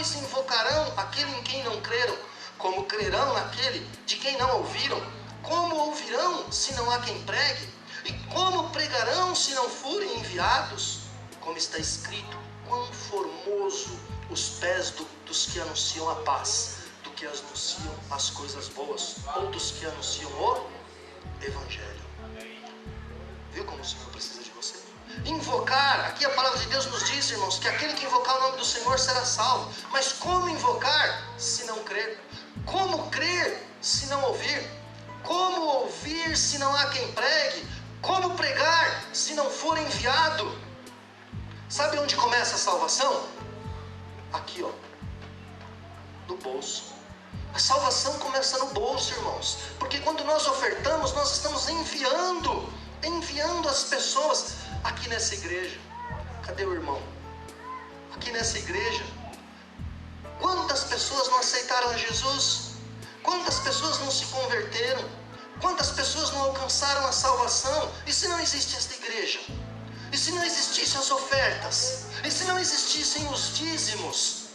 pois, invocarão aquele em quem não creram? Como crerão naquele de quem não ouviram? Como ouvirão se não há quem pregue? E como pregarão se não forem enviados? Como está escrito, quão formoso os pés dos que anunciam a paz, do que anunciam as coisas boas, ou dos que anunciam o Evangelho. Viu como o Senhor precisa de você? Invocar, aqui a palavra de Deus nos diz, irmãos, que aquele que invocar o nome do Senhor será salvo. Mas como invocar se não crer? Como crer se não ouvir? Como ouvir se não há quem pregue? Como pregar se não for enviado? Sabe onde começa a salvação? Aqui, ó, no bolso. A salvação começa no bolso, irmãos. Porque quando nós ofertamos, nós estamos enviando as pessoas. Aqui nessa igreja, cadê o irmão? Aqui nessa igreja, quantas pessoas não aceitaram a Jesus? Quantas pessoas não se converteram? Quantas pessoas não alcançaram a salvação? E se não existe esta igreja? E se não existissem as ofertas? E se não existissem os dízimos?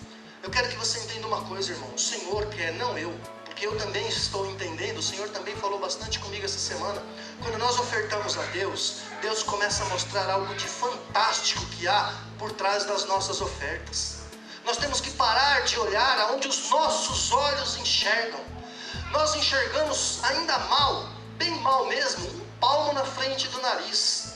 Eu quero que você entenda uma coisa, irmão. O Senhor quer, não eu, porque eu também estou entendendo. O Senhor também falou bastante comigo essa semana. Quando nós ofertamos a Deus, Deus começa a mostrar algo de fantástico que há por trás das nossas ofertas. Nós temos que parar de olhar aonde os nossos olhos enxergam. Nós enxergamos ainda mal, bem mal mesmo, um palmo na frente do nariz.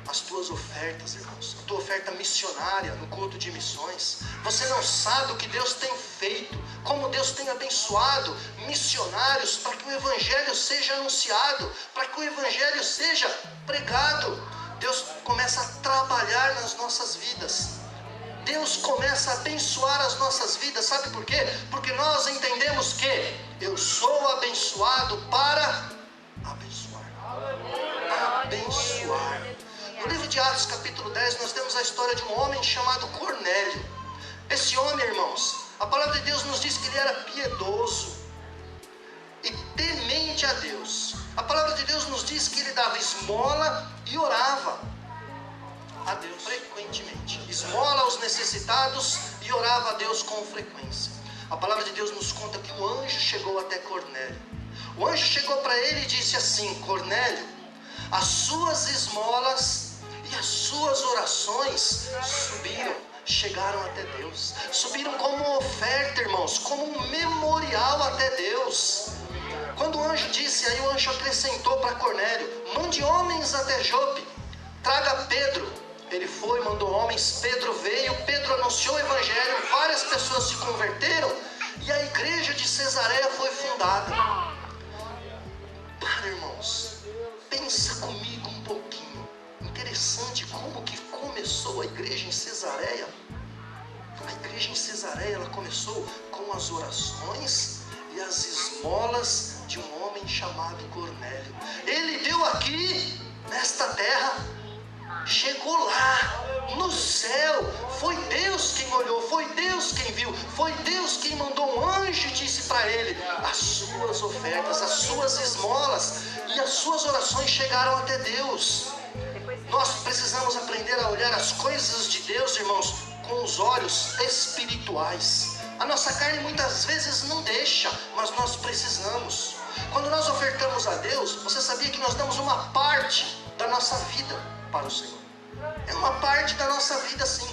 As tuas ofertas, irmãos, a tua oferta missionária no culto de missões, você não sabe o que Deus tem feito, como Deus tem abençoado missionários para que o Evangelho seja anunciado, para que o Evangelho seja pregado. Deus começa a trabalhar nas nossas vidas. Deus começa a abençoar as nossas vidas, sabe por quê? Porque nós entendemos que eu sou abençoado para abençoar. Abençoar. No livro de Atos, capítulo 10, nós temos a história de um homem chamado Cornélio. Esse homem, irmãos, a palavra de Deus nos diz que ele era piedoso e temente a Deus. A palavra de Deus nos diz que ele dava esmola e orava a Deus frequentemente. Esmola aos necessitados e orava a Deus com frequência. A palavra de Deus nos conta que o anjo chegou até Cornélio. O anjo chegou para ele e disse assim: Cornélio, as suas esmolas e as suas orações chegaram até Deus. Subiram como oferta, irmãos, como um memorial até Deus. Quando o anjo disse, aí o anjo acrescentou para Cornélio: mande homens até Jope, traga Pedro. Ele foi, mandou homens, Pedro veio, Pedro anunciou o Evangelho, várias pessoas se converteram e a igreja de Cesareia foi fundada. Para, irmãos, pensa comigo um pouquinho. Interessante como que começou a igreja em Cesareia. A igreja em Cesareia, ela começou com as orações e as esmolas de um homem chamado Cornélio. Ele deu aqui, nesta terra, chegou lá, no céu. Foi Deus quem olhou, foi Deus quem viu, foi Deus quem mandou um anjo e disse para ele: as suas ofertas, as suas esmolas e as suas orações chegaram até Deus. Nós precisamos aprender a olhar as coisas de Deus, irmãos, com os olhos espirituais. A nossa carne muitas vezes não deixa, mas nós precisamos. Quando nós ofertamos a Deus, você sabia que nós damos uma parte da nossa vida para o Senhor? É uma parte da nossa vida, sim.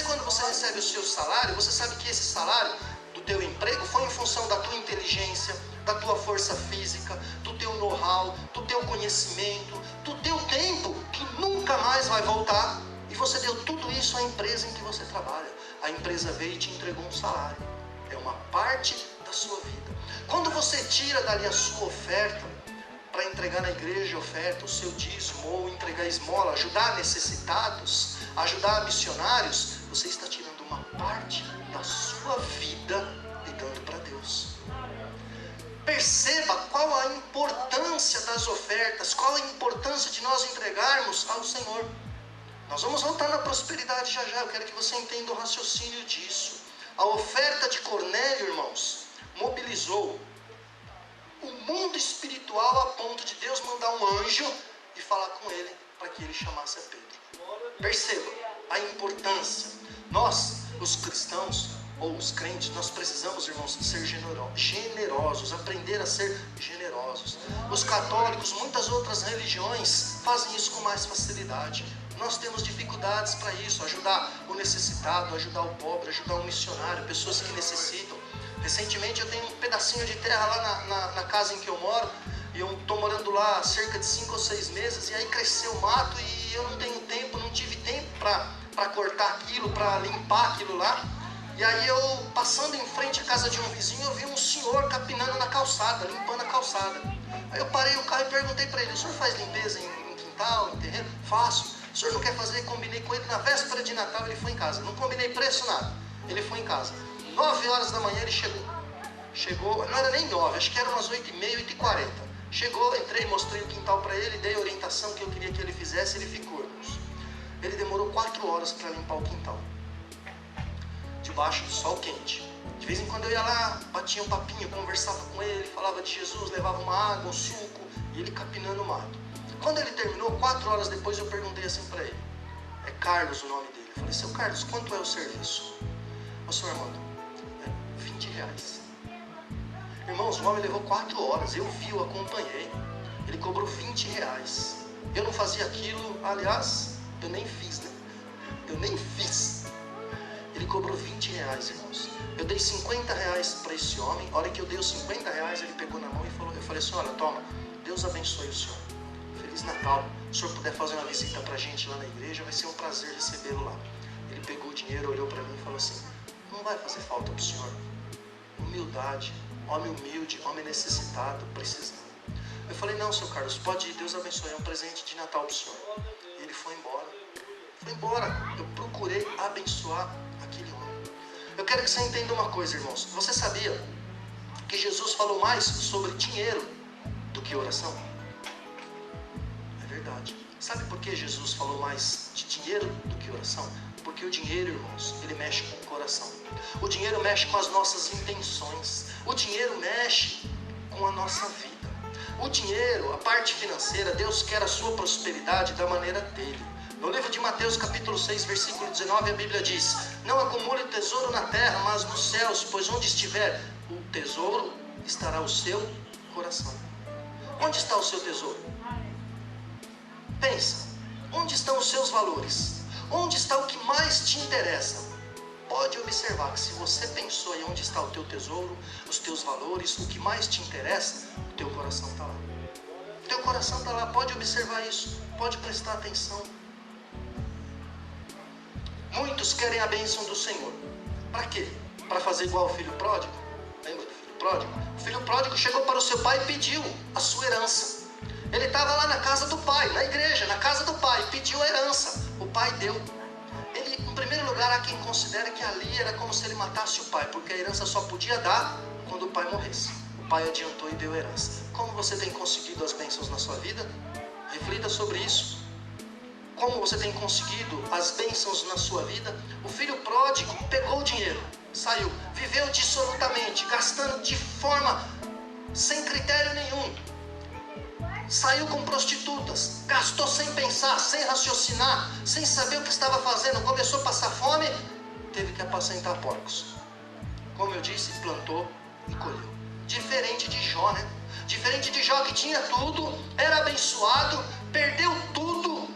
Quando você recebe o seu salário, você sabe que esse salário do teu emprego foi em função da tua inteligência, da tua força física, do teu know-how, do teu conhecimento, do teu tempo, que nunca mais vai voltar. E você deu tudo isso à empresa em que você trabalha. A empresa veio e te entregou um salário. É uma parte da sua vida. Quando você tira dali a sua oferta, para entregar na igreja oferta, o seu dízimo, ou entregar esmola, ajudar necessitados, ajudar missionários, você está tirando uma parte da sua vida e dando para Deus. Perceba qual a importância das ofertas, qual a importância de nós entregarmos ao Senhor. Nós vamos voltar na prosperidade já já, eu quero que você entenda o raciocínio disso. A oferta de Cornélio, irmãos, mobilizou o mundo espiritual a ponto de Deus mandar um anjo e falar com ele para que ele chamasse a Pedro. Perceba a importância. Nós, os cristãos, ou os crentes, nós precisamos, irmãos, ser generosos, aprender a ser generosos. Os católicos, muitas outras religiões fazem isso com mais facilidade. Nós temos dificuldades para isso, ajudar o necessitado, ajudar o pobre, ajudar o missionário, pessoas que necessitam. Recentemente eu tenho um pedacinho de terra lá na casa em que eu moro, e eu estou morando lá há cerca de 5 ou 6 meses, e aí cresceu o mato e eu não tenho tempo, não tive tempo para cortar aquilo, para limpar aquilo lá. E aí eu, passando em frente à casa de um vizinho, eu vi um senhor capinando na calçada, limpando a calçada. Aí eu parei o carro e perguntei para ele: o senhor faz limpeza em quintal, em terreno? Faço. O senhor não quer fazer? Combinei com ele na véspera de Natal, ele foi em casa. Não combinei preço, nada. Ele foi em casa. 9 horas da manhã ele chegou, não era nem 9, acho que era umas 8h30, 8h40. Chegou, entrei, mostrei o quintal para ele, dei a orientação que eu queria que ele fizesse, ele ficou, irmãos. Ele demorou 4 horas para limpar o quintal, debaixo do sol quente. De vez em quando eu ia lá, batia um papinho, conversava com ele, falava de Jesus, levava uma água, um suco, e ele capinando o mato. Quando ele terminou, 4 horas depois, eu perguntei assim para ele, é Carlos o nome dele. Eu falei: seu Carlos, quanto é o serviço? Ô senhor Armando, é 20 reais. Irmãos, o homem levou 4 horas, eu vi, eu acompanhei. Ele cobrou 20 reais. Eu não fazia aquilo, aliás, eu nem fiz, né? Eu nem fiz. Ele cobrou 20 reais, irmãos. Eu dei 50 reais para esse homem. A hora que eu dei os 50 reais, ele pegou na mão e falou, eu falei assim: olha, toma, Deus abençoe o senhor. Feliz Natal. Se o senhor puder fazer uma visita para a gente lá na igreja, vai ser um prazer recebê-lo lá. Ele pegou o dinheiro, olhou para mim e falou assim: não vai fazer falta para o senhor. Humildade, homem humilde, homem necessitado, precisando. Eu falei: não, seu Carlos, pode ir, Deus abençoe, é um presente de Natal para o senhor. E ele foi embora. Foi embora. Eu procurei abençoar aquele homem. Eu quero que você entenda uma coisa, irmãos. Você sabia que Jesus falou mais sobre dinheiro do que oração? É verdade. Sabe por que Jesus falou mais de dinheiro do que oração? Porque o dinheiro, irmãos, ele mexe com o coração. O dinheiro mexe com as nossas intenções. O dinheiro mexe com a nossa vida. O dinheiro, a parte financeira, Deus quer a sua prosperidade da maneira dele. No livro de Mateus capítulo 6, versículo 19, a Bíblia diz: não acumule tesouro na terra, mas nos céus, pois onde estiver o tesouro, estará o seu coração. Onde está o seu tesouro? Pensa, onde estão os seus valores? Onde está o que mais te interessa? Pode observar que se você pensou em onde está o teu tesouro, os teus valores, o que mais te interessa, o teu coração está lá. O teu coração está lá, pode observar isso, pode prestar atenção. Muitos querem a bênção do Senhor. Para quê? Para fazer igual o filho pródigo? Lembra do filho pródigo? O filho pródigo chegou para o seu pai e pediu a sua herança. Ele estava lá na casa do pai, na igreja, na casa do pai, pediu a herança. O pai deu. Ele, em primeiro lugar, há quem considere que ali era como se ele matasse o pai, porque a herança só podia dar quando o pai morresse. O pai adiantou e deu herança. Como você tem conseguido as bênçãos na sua vida? Reflita sobre isso. Como você tem conseguido as bênçãos na sua vida? O filho pródigo pegou o dinheiro, saiu, viveu dissolutamente, gastando de forma sem critério nenhum. Saiu com prostitutas, gastou sem pensar, sem raciocinar, sem saber o que estava fazendo, começou a passar fome, teve que apacentar porcos. Como eu disse, plantou e colheu. Diferente de Jó, né? Diferente de Jó, que tinha tudo, era abençoado, perdeu tudo,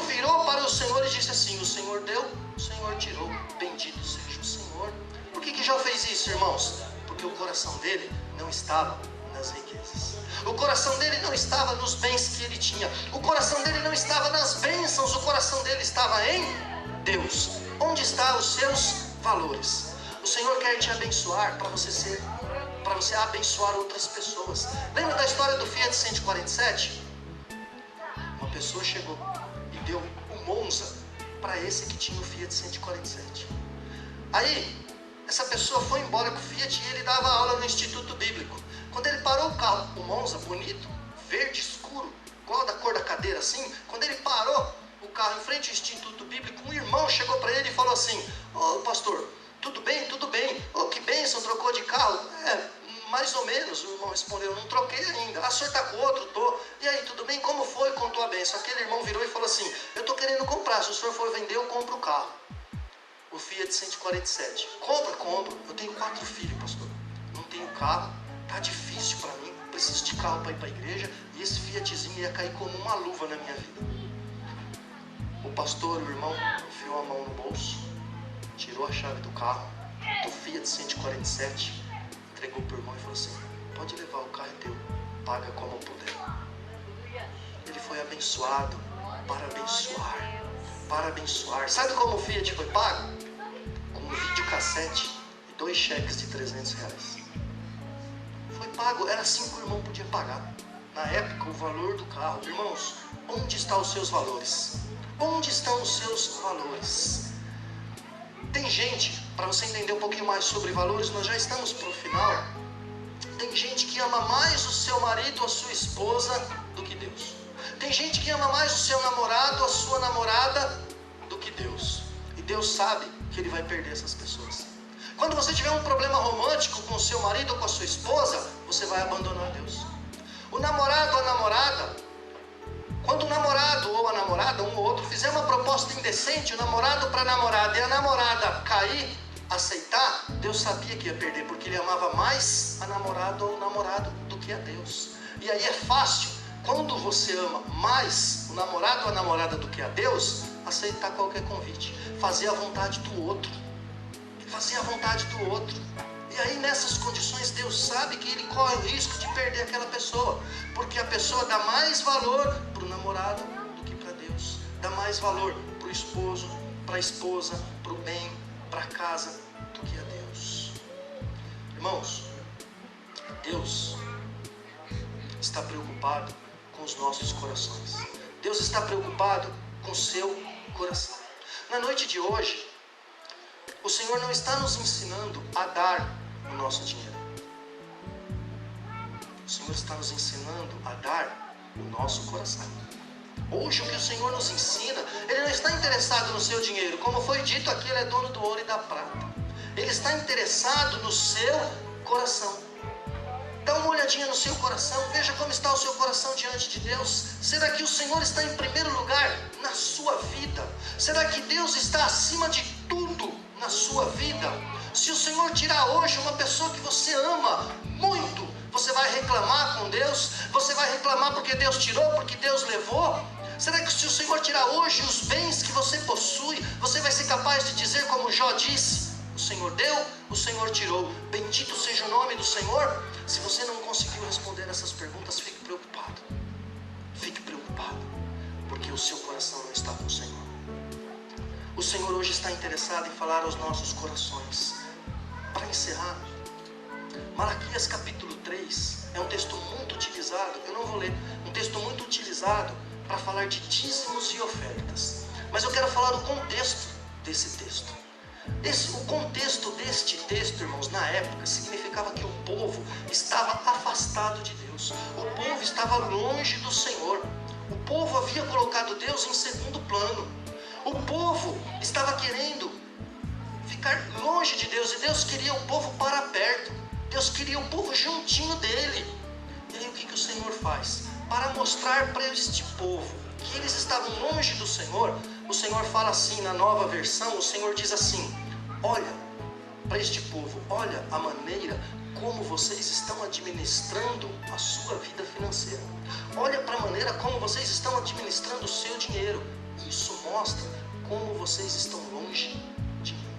virou para o Senhor e disse assim: o Senhor deu, o Senhor tirou, bendito seja o Senhor. Por que Jó fez isso, irmãos? Porque o coração dele não estava nas riquezas. O coração dele não estava nos bens que ele tinha. O coração dele não estava nas bênçãos. O coração dele estava em Deus. Onde estão os seus valores? O Senhor quer te abençoar para você abençoar outras pessoas. Lembra da história do Fiat 147? Uma pessoa chegou e deu um Monza para esse que tinha o Fiat 147. Aí, essa pessoa foi embora com o Fiat e ele dava aula no Instituto Bíblico. Quando ele parou o carro, o Monza, bonito, verde escuro, igual da cor da cadeira assim, quando ele parou o carro em frente ao Instituto Bíblico, um irmão chegou para ele e falou assim: ô pastor, tudo bem, tudo bem, ô que bênção, trocou de carro? Mais ou menos, o irmão respondeu: não troquei ainda. Ah, o senhor está com outro? Tô. E aí, tudo bem? Como foi? Contou a bênção. Aquele irmão virou e falou assim: eu estou querendo comprar, se o senhor for vender, eu compro o carro. O Fiat 147. Compra. Eu tenho 4 filhos, pastor. Não tenho carro, tá difícil para mim. Preciso de carro para ir para a igreja. E esse Fiatzinho ia cair como uma luva na minha vida. O pastor, o irmão, enfiou a mão no bolso, tirou a chave do carro, do Fiat 147, entregou para o irmão e falou assim: pode levar, o carro é teu, paga como puder. Ele foi abençoado para abençoar. Sabe como o Fiat foi pago? Com um videocassete e 2 cheques de R$300. Foi pago, era assim que o irmão podia pagar. Na época, o valor do carro. Irmãos, onde estão os seus valores? Onde estão os seus valores? Tem gente, para você entender um pouquinho mais sobre valores, nós já estamos para o final. Tem gente que ama mais o seu marido ou a sua esposa do que Deus. Tem gente que ama mais o seu namorado ou a sua namorada do que Deus. E Deus sabe que Ele vai perder essas pessoas. Quando você tiver um problema romântico com o seu marido ou com a sua esposa, você vai abandonar Deus. O namorado ou a namorada, quando o namorado ou a namorada, um ou outro, fizer uma proposta indecente, o namorado para a namorada e a namorada cair, aceitar, Deus sabia que ia perder, porque Ele amava mais a namorada ou o namorado do que a Deus. E aí é fácil, quando você ama mais o namorado ou a namorada do que a Deus, aceitar qualquer convite, fazer a vontade do outro. Fazer a vontade do outro. E aí nessas condições Deus sabe que Ele corre o risco de perder aquela pessoa, porque a pessoa dá mais valor para o namorado do que para Deus, dá mais valor para o esposo, para a esposa, para o bem, para a casa do que a Deus. Irmãos, Deus está preocupado com os nossos corações. Deus está preocupado com o seu coração. Na noite de hoje, o Senhor não está nos ensinando a dar o nosso dinheiro. O Senhor está nos ensinando a dar o nosso coração. Hoje o que o Senhor nos ensina, Ele não está interessado no seu dinheiro. Como foi dito aqui, Ele é dono do ouro e da prata. Ele está interessado no seu coração. Dá uma olhadinha no seu coração, veja como está o seu coração diante de Deus. Será que o Senhor está em primeiro lugar na sua vida? Será que Deus está acima de tudo na sua vida? Se o Senhor tirar hoje uma pessoa que você ama muito, você vai reclamar com Deus? Você vai reclamar porque Deus tirou, porque Deus levou? Será que se o Senhor tirar hoje os bens que você possui, você vai ser capaz de dizer como Jó disse: o Senhor deu, o Senhor tirou, bendito seja o nome do Senhor? Se você não conseguiu responder essas perguntas, fique preocupado. Fique preocupado, porque o seu coração não está com o Senhor. O Senhor hoje está interessado em falar aos nossos corações. Para encerrar, Malaquias capítulo 3 é um texto muito utilizado, eu não vou ler, um texto muito utilizado para falar de dízimos e ofertas. Mas eu quero falar o contexto desse texto. O contexto deste texto, irmãos, na época, significava que o povo estava afastado de Deus. O povo estava longe do Senhor. O povo havia colocado Deus em segundo plano. O povo estava querendo ficar longe de Deus, e Deus queria o povo para perto. Deus queria o povo juntinho dele. E aí o que o Senhor faz? Para mostrar para este povo que eles estavam longe do Senhor, o Senhor fala assim na nova versão, o Senhor diz assim: olha para este povo, olha a maneira como vocês estão administrando a sua vida financeira. Olha para a maneira como vocês estão administrando o seu dinheiro. Isso mostra como vocês estão longe de mim.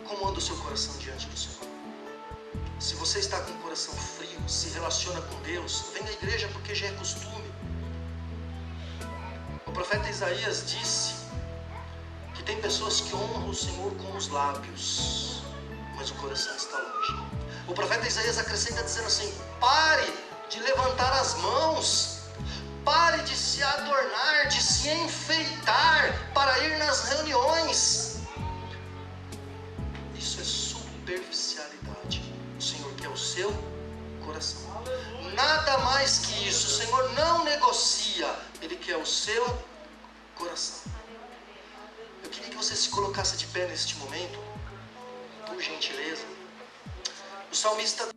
Como anda o seu coração diante do Senhor? Se você está com o coração frio, se relaciona com Deus, vem à igreja porque já é costume. O profeta Isaías disse que tem pessoas que honram o Senhor com os lábios, mas o coração está longe. O profeta Isaías acrescenta dizendo assim: pare de levantar as mãos, pare de se adornar, de se enfeitar para ir nas reuniões. Isso é superficialidade. O Senhor quer o seu coração. Nada mais que isso. O Senhor não negocia. Ele quer o seu coração. Eu queria que você se colocasse de pé neste momento, por gentileza. O salmista